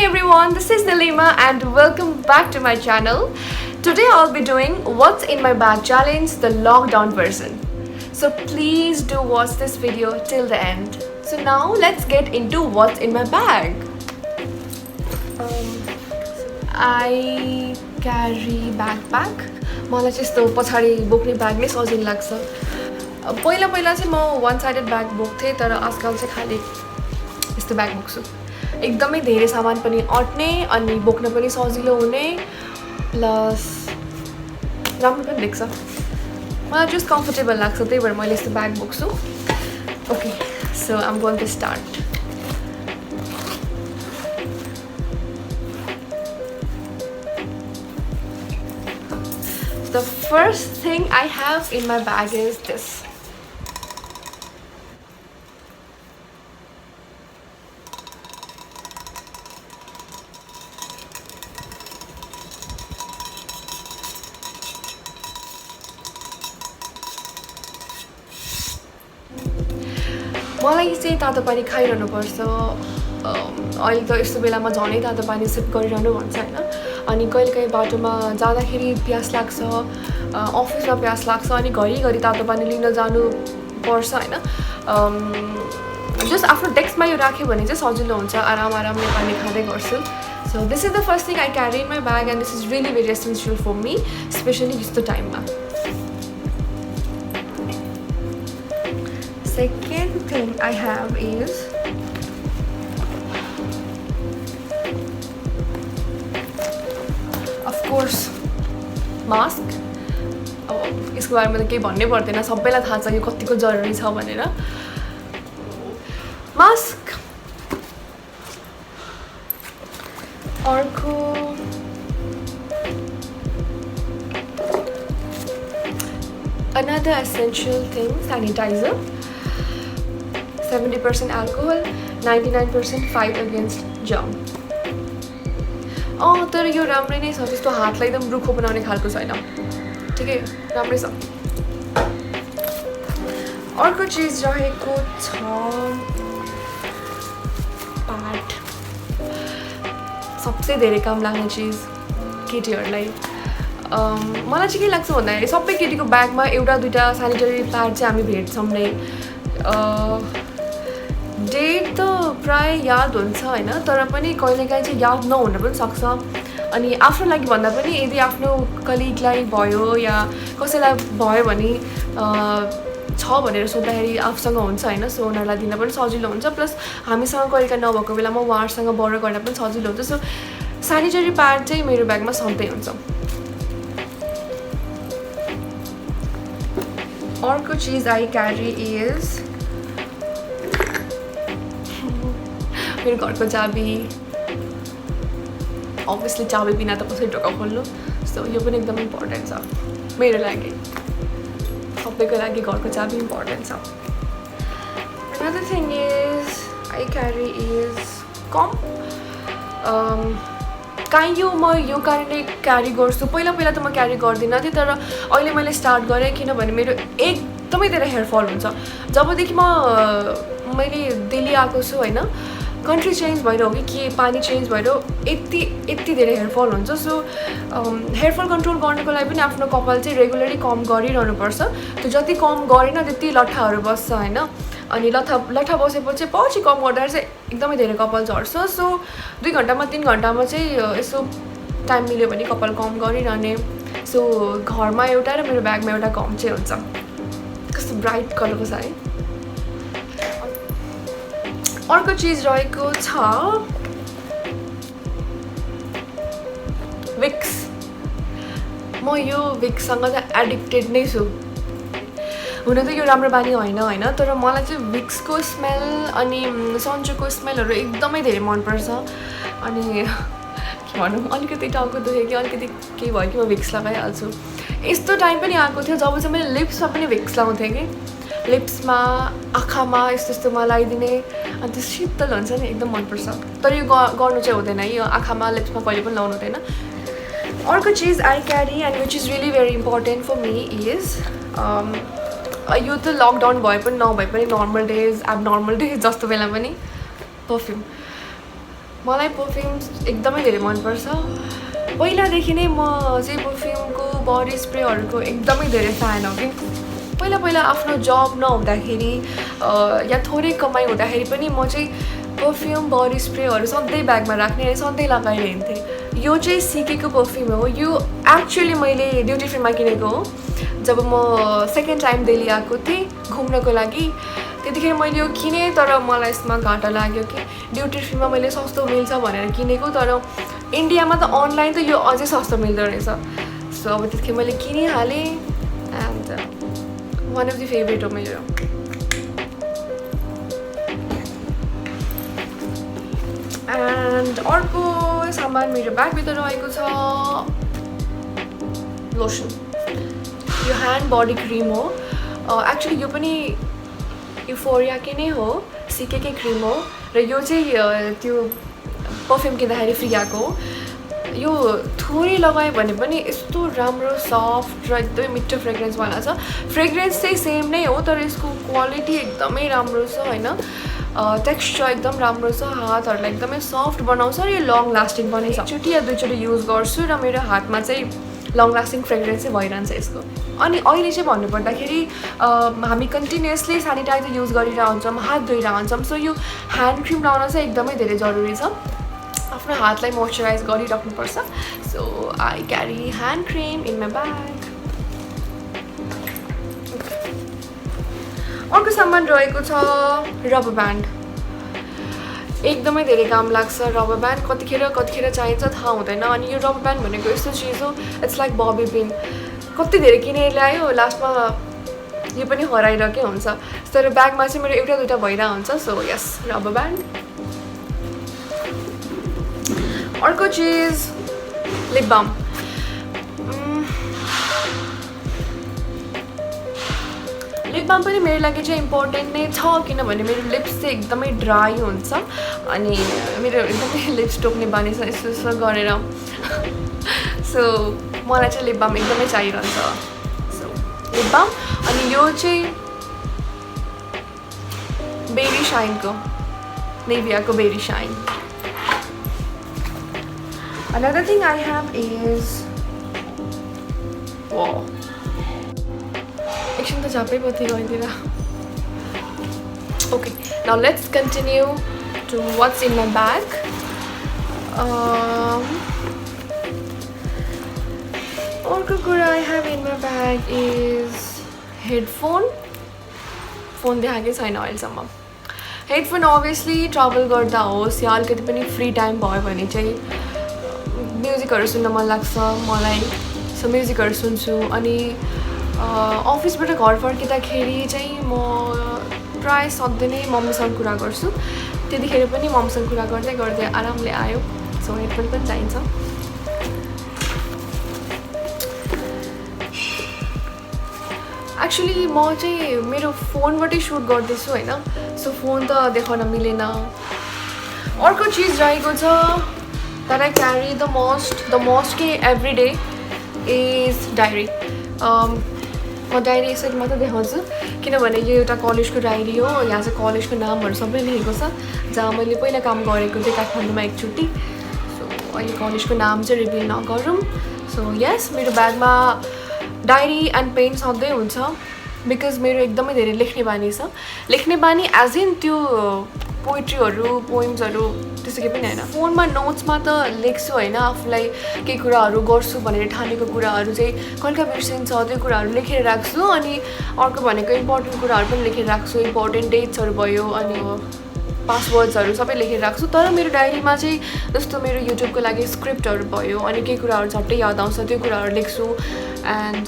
everyone, this is Nilima and welcome back to my channel. Today I'll be doing what's in my bag challenge, the lockdown version. So please do watch this video till the end. So now let's get into what's in my bag. I carry backpack. मलाई चाहिँ यस्तो पछाडि बोक्ने bag नै सजिलो लाग्छ. पहिला चाहिँ म वन साइडेड ब्याग बोक्थेँ तर आजकल चाहिँ खाली यस्तो ब्याग बोक्छु. एकदमै धेरै सामान पनि अट्ने अनि बोक्न पनि सजिलो हुने प्लस राम्रो पनि देख्छ. मलाई जस्ट कम्फर्टेबल लाग्छ त्यही भएर मैले यस्तो ब्याग बोक्छु. Okay, so I am going to start. The first thing I have in my bag is this. मलाई चाहिँ तातो पानी खाइरहनुपर्छ. अहिले त यस्तो बेलामा झनै तातो पानी सिप गरिरहनु भन्छ हैन. अनि कहिलेकाहीँ बाटोमा जाँदाखेरि प्यास लाग्छ, अफिसमा प्यास लाग्छ अनि घरिघरि तातो पानी लिन जानु पर्छ हैन. जस्ट आफ्नो डेस्कमा यो राख्यो भने चाहिँ सजिलो हुन्छ. आरामले पानी खाँदै गर्छु. So this is the first thing I carry in my bag and this is really very essential for me, specially यस्तो टाइममा. Second thing I have is of course mask. अब यसको बारेमा त केही भन्नै पर्दैन, सबैलाई थाहा छ यो कतिको जरुरी छ भनेर. मास्क. अर्को another essential thing, sanitizer. 70% alcohol, 99% fight against germ. तर यो राम्रै नै छ, त्यस्तो हातलाई एकदम रुखो बनाउने खालको छैन. ठिकै राम्रै छ. अर्को चिज रहेको छ प्याड. सबसे धेरै काम लाग्ने चिज केटीहरूलाई. मलाई चाहिँ के लाग्छ भन्दाखेरि सबै केटीको ब्यागमा एउटा दुईवटा सेनिटरी प्याड चाहिँ हामी भेट्छौँ नै. डेट त प्राय याद हुन्छ होइन, तर पनि कहिलेकाहीँ चाहिँ याद नहुन पनि सक्छ. अनि आफ्नो लागि भन्दा पनि यदि आफ्नो कलिगलाई भयो या कसैलाई भयो भने छ भनेर सोद्धाखेरि आफूसँग हुन्छ होइन. सो उनीहरूलाई दिन पनि सजिलो हुन्छ. प्लस हामीसँग कहिलेकाहीँ नभएको बेलामा उहाँहरूसँग बरो गर्न पनि सजिलो हुन्छ. सो सेनिटरी प्याड चाहिँ मेरो ब्यागमा सधैँ हुन्छ. अर्को चिज आई क्यारी इज मेरो घरको चाबी. अभियसली चाबी बिना त कसरी ढोका खोल्नु. सो यो पनि एकदम इम्पोर्टेन्ट छ मेरो लागि. सबैको लागि घरको चाबी इम्पोर्टेन्ट छ. Another thing is I carry is comb. काहीँ म यो कारणले क्यारी गर्छु. पहिला त म क्यारी गर्दिनँ थिएँ, तर अहिले मैले स्टार्ट गरेँ किनभने मेरो एकदमै धेरै हेयरफल हुन्छ. जबदेखि मैले दिल्ली आएको छु होइन, कन्ट्री चेन्ज भएर हो कि पानी चेन्ज भएर यति धेरै हेयरफल हुन्छ. सो हेयरफल कन्ट्रोल गर्नको लागि पनि आफ्नो कपाल चाहिँ रेगुलरली कम गरिरहनुपर्छ. त्यो जति कम गरेन त्यति लट्ठाहरू बस्छ होइन. अनि लट्ठा बसेपछि पछि कम गर्दाखेरि चाहिँ एकदमै धेरै कपाल झर्छ. सो 2 घन्टामा 3 घन्टामा चाहिँ यसो टाइम मिल्यो भने कपाल कम गरिरहने. सो घरमा एउटा र मेरो ब्यागमा एउटा कम चाहिँ हुन्छ. कस्तो ब्राइट कलरको छ है. अर्को चिज रहेको छ विक्स. म यो विक्ससँग चाहिँ एडिक्टेड नै छु. हुन त यो राम्रो बानी होइन, तर मलाई चाहिँ विक्सको स्मेल अनि सन्चोको स्मेलहरू एकदमै धेरै मनपर्छ. अनि के भनौँ, अलिकति टाउको दुख्यो कि अलिकति केही भयो कि म विक्स लगाइहाल्छु. यस्तो टाइम पनि आएको थियो जब चाहिँ मैले लिप्समा पनि विक्स लगाउँथेँ कि. लिप्समा, आँखामा यस्तोमा लगाइदिने अनि त्यो शीतल हुन्छ नि, एकदम मनपर्छ. तर यो गर्नु चाहिँ हुँदैन, यो आँखामा लिप्समा कहिले पनि लगाउनु हुँदैन. अर्को चिज I carry and which is really very important for me is यो त लकडाउन भए पनि नभए पनि नर्मल डेज एबनर्मल डेज जस्तो बेला पनि पर्फ्युम. मलाई परफ्युम्स एकदमै धेरै मनपर्छ। पहिलादेखि नै म चाहिँ परफ्युमको बडी स्प्रेहरूको एकदमै धेरै फ्यान हो कि पहिला पहिला आफ्नो जब नहुँदाखेरि या थोरै कमाइ हुँदाखेरि पनि म चाहिँ परफ्युम बडी स्प्रेहरू सधैँ ब्यागमा राख्ने सधैँ लगाइरहन्थेँ। यो चाहिँ सिकेको परफ्युम हो। यो एक्चुअली मैले ड्युटी फ्रीमा किनेको हो। जब म सेकेन्ड टाइम दिल्ली आएको थिएँ घुम्नको लागि त्यतिखेर मैले यो किनेँ, तर मलाई यसमा घाटा लाग्यो कि ड्युटी फ्रीमा मैले सस्तो मिल्छ भनेर किनेको, तर इन्डियामा त अनलाइन त यो अझै सस्तो मिल्दो रहेछ। सो अब त्यतिखेर मैले किनिहालेँ and one of the favourite हो मेरो। एन्ड अर्को सामान मेरो ब्यागभित्र रहेको छ लोसन। यो ह्यान्ड बडी क्रिम हो। एक्चुली यो पनि युफोरियाकै नै हो, सिकेकै क्रिम हो र यो चाहिँ त्यो परफ्युम किन्दाखेरि फ्री आएको हो। यो थोरै लगायो भने पनि यस्तो राम्रो सफ्ट र एकदमै मिठो फ्रेग्रेन्सवाला छ। फ्रेग्रेन्स चाहिँ सेम नै हो तर यसको क्वालिटी एकदमै राम्रो छ होइन। टेक्स्चर एकदम राम्रो छ, हातहरूलाई एकदमै सफ्ट बनाउँछ र यो लङ लास्टिङ पनि छ। एकचोटि या दुईचोटि युज गर्छु र मेरो हातमा चाहिँ लङ लास्टिङ फ्रेग्रेन्स चाहिँ भइरहन्छ यसको। अनि अहिले चाहिँ भन्नुपर्दाखेरि हामी कन्टिन्युसली सेनिटाइजर युज गरिरहन्छौँ, हात धोइरहन्छौँ। सो यो ह्यान्ड क्रिम लाउन चाहिँ एकदमै धेरै जरुरी छ। आफ्नो हातलाई मोइस्चराइज गरिराख्नुपर्छ। So I carry hand cream in my bag. अर्को सामान रहेको छ रबर ब्यान्ड। एकदमै धेरै काम लाग्छ रबर ब्यान्ड। कतिखेर चाहिन्छ थाहा हुँदैन। अनि यो रबर ब्यान्ड भनेको यस्तो चिज हो, इट्स लाइक बबी पिन। कति धेरै किनेर ल्यायो लास्टमा यो पनि हराइरहेकै हुन्छ। तर ब्यागमा चाहिँ मेरो एउटा दुइटा भइरहेको हुन्छ। So yes rubber band. अर्को चिज लिप बाम। लिप बाम पनि मेरो लागि चाहिँ इम्पोर्टेन्ट नै छ किनभने मेरो लिप्स चाहिँ एकदमै ड्राई हुन्छ अनि मेरो एकदमै लिप्स टोक्ने बानी छ यसो यसो गरेर। सो मलाई चाहिँ लिप बाम एकदमै चाहिरहन्छ। सो लिप बाम। अनि यो चाहिँ बेरी शाइनको, नेभियाको बेरी shine. Another thing I have is wow. एकछिन त झापै पति गइदिएर। Okay, now let's continue to what's in my bag. अर्को कुरा I have in my bag is headphone. Phone देखाएकै छैन अहिलेसम्म। हेडफोन अभियसली ट्राभल गर्दा होस् या अलिकति पनि फ्री टाइम भयो भने चाहिँ म्युजिकहरू सुन्न मन लाग्छ मलाई। सो म्युजिकहरू सुन्छु। अनि अफिसबाट घर फर्किँदाखेरि चाहिँ म प्रायः सधैँ नै मम्मीसँग कुरा गर्छु। त्यतिखेर पनि मम्मीसँग कुरा गर्दै गर्दै आरामले आयो। सो हेडफोन पनि चाहिन्छ। एक्चुली म चाहिँ मेरो फोनबाटै सुट गर्दैछु होइन। सो फोन त देखाउन मिलेन। अर्को चिज रहेको छ that I carry the most के every day is diary. म डायरी यसरी मात्र देखाउँछु किनभने यो एउटा कलेजको डायरी हो। यहाँ चाहिँ कलेजको नामहरू सबै लेखेको छ जहाँ मैले पहिला काम गरेको थिएँ काठमाडौँमा एकचोटि। सो अहिले कलेजको नाम चाहिँ रिभिल नगरौँ। सो यस मेरो ब्यागमा डायरी एन्ड पेन सधैँ हुन्छ बिकज मेरो एकदमै धेरै लेख्ने बानी छ। लेख्ने बानी एज इन त्यो पोइट्रीहरू पोइम्सहरू त्यस्तो केही पनि होइन। फोनमा नोट्समा त लेख्छु होइन, आफूलाई केही कुराहरू गर्छु भनेर ठानेको कुराहरू चाहिँ कहिले कहिले बिर्सिन्छ त्यो कुराहरू लेखेर राख्छु। अनि अर्को भनेको इम्पोर्टेन्ट कुराहरू पनि लेखेर राख्छु। इम्पोर्टेन्ट डेट्सहरू भयो अनि पासवर्ड्सहरू सबै लेखेर राख्छु। तर मेरो डायरीमा चाहिँ जस्तो मेरो युट्युबको लागि स्क्रिप्टहरू भयो अनि केही कुराहरू झट्टै याद आउँछ त्यो कुराहरू लेख्छु। एन्ड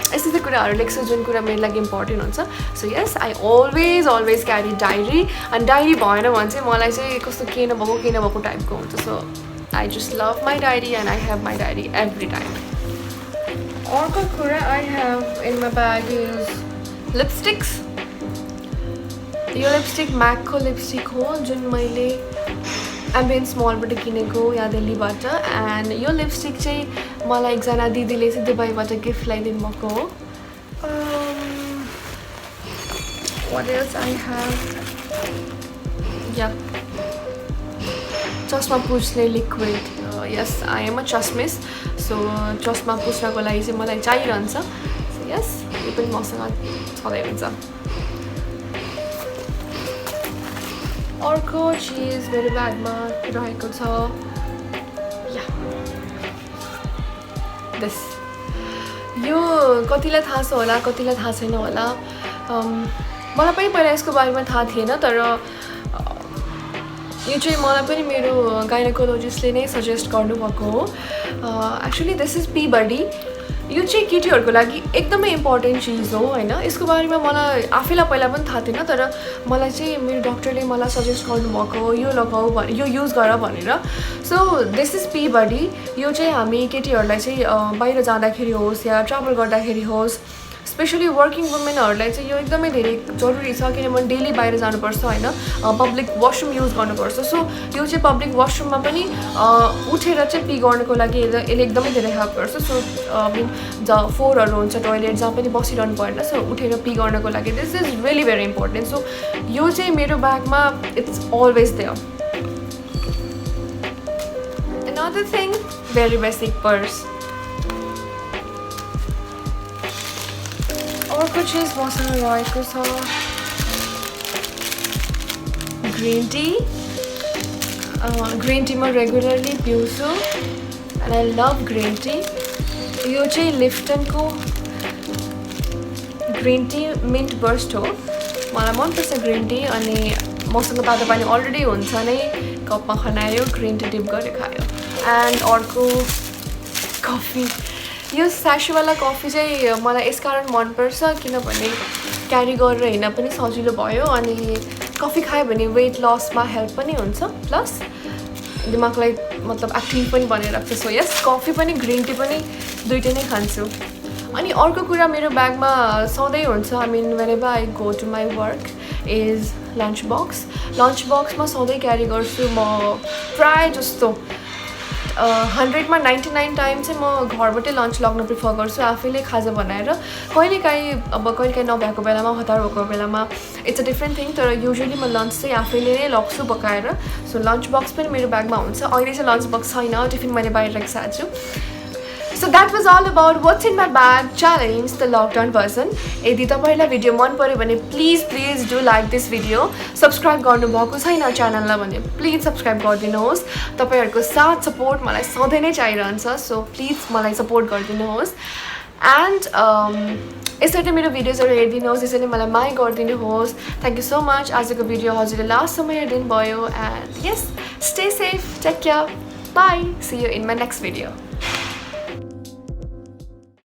यस्तै कुराहरू लेख्छु जुन कुरा मेरो लागि इम्पोर्टेन्ट हुन्छ। So yes I always carry diary. अनि डायरी भएन भने चाहिँ मलाई चाहिँ कस्तो के नभएको टाइपको हुन्छ। So I just love my diary and I have my diary every time. अर्को कुरा I have in my bag is lipsticks. यो लिपस्टिक म्याकको लिपस्टिक हो जुन मैले एम्बियन्स मलबाट किनेको यहाँ दिल्लीबाट। एन्ड यो लिपस्टिक चाहिँ मलाई एकजना दिदीले चाहिँ दुबईबाट गिफ्ट ल्याइदिनु भएको हो। What else I have? Yeah. चस्मा पुस्ने liquid yes I am a चस्मिस सो चस्मा पुस्नको लागि चाहिँ मलाई चाहिरहन्छ सो यस यो पनि मसँग छँदै हुन्छ अर्को चिज मेरो ब्यागमा रहेको छ दिस यो कतिलाई थाहा छ होला कतिलाई थाहा छैन होला मलाई पनि पहिला यसको बारेमा थाहा थिएन तर यो चाहिँ मलाई पनि मेरो गाइनोकोलोजिस्टले नै सजेस्ट गर्नुभएको हो एक्चुअली दिस इज पीबडी यो चाहिँ केटीहरूको लागि एकदमै इम्पोर्टेन्ट चिज हो होइन यसको बारेमा मलाई आफैलाई पहिला पनि थाहा थिएन तर मलाई चाहिँ मेरो डक्टरले मलाई सजेस्ट गर्नुभएको हो यो लगाऊ भने यो युज गर भनेर सो दिस इज पीबडी यो चाहिँ हामी केटीहरूलाई चाहिँ बाहिर जाँदाखेरि होस् या ट्राभल गर्दाखेरि होस् स्पेसली वर्किङ वुमेनहरूलाई चाहिँ यो एकदमै धेरै जरुरी छ किनभने डेली बाहिर जानुपर्छ होइन पब्लिक वासरुम युज गर्नुपर्छ सो यो चाहिँ पब्लिक वासरुममा पनि उठेर चाहिँ पी गर्नको लागि यसले एकदमै धेरै हेल्प गर्छ सो मिन जहाँ फोहोरहरू हुन्छ टोइलेट जहाँ पनि बसिरहनु पर्दैन सो उठेर पी गर्नको लागि this is really very important so यो चाहिँ मेरो ब्यागमा it's always there another thing very basic purse अर्को चिज मसँग रहेको छ ग्रिन टी म रेगुलरली पिउँछु and I love green tea यो चाहिँ लिप्टनको ग्रिन टी मिन्ट बर्स्ट हो मलाई मनपर्छ ग्रिन टी अनि मसँग तातो पानी अलरेडी हुन्छ नै कपमा खनायो ग्रिन टी डिप गरेर खायो एन्ड अर्को कफी यो स्यासेवाला कफी चाहिँ मलाई यसकारण मनपर्छ किनभने क्यारी गरेर हिँड्न पनि सजिलो भयो अनि कफी खायो भने वेट लसमा हेल्प पनि हुन्छ प्लस दिमागलाई मतलब एक्टिभ पनि बनाइराख्छ सो यस कफी पनि ग्रिन टी पनि दुइटै नै खान्छु अनि अर्को कुरा मेरो ब्यागमा सधैँ हुन्छ I mean whenever I go to my work is lunch बक्समा सधैँ क्यारी गर्छु म प्रायः जस्तो 100मा 99 टाइम चाहिँ म घरबाटै लन्च लग्न प्रिफर गर्छु आफैले खाजा बनाएर कहिलेकाहीँ नभएको बेलामा हतार भएको बेलामा इट्स अ डिफ्रेन्ट थिङ तर युजली म लन्च चाहिँ आफैले नै लग्छु पकाएर सो लन्च बक्स पनि मेरो ब्यागमा हुन्छ अहिले चाहिँ लन्च बक्स छैन टिफिन मैले बाहिर राखिसकेको छु So that was all about what's in my bag challenge, the lockdown version. यदि तपाईलाई भिडियो मन पर्यो भने please do like this video subscribe गर्नुभएको छैन च्यानललाई भने प्लिज सब्सक्राइब गरिदिनुहोस् तपाईहरुको साथ सपोर्ट मलाई सधैँ नै चाहिरहन्छ सो प्लिज मलाई सपोर्ट गरिदिनुहोस् एन्ड यसरी मेरो भिडियोजहरु हेरिदिनुहोस् यसरी मलाई माया गरिदिनुहोस् थ्यांक यू सो मच आजको भिडियो हजुरले लास्टसम्म हेरिदिनु भयो and yes stay safe take care bye see you in my next video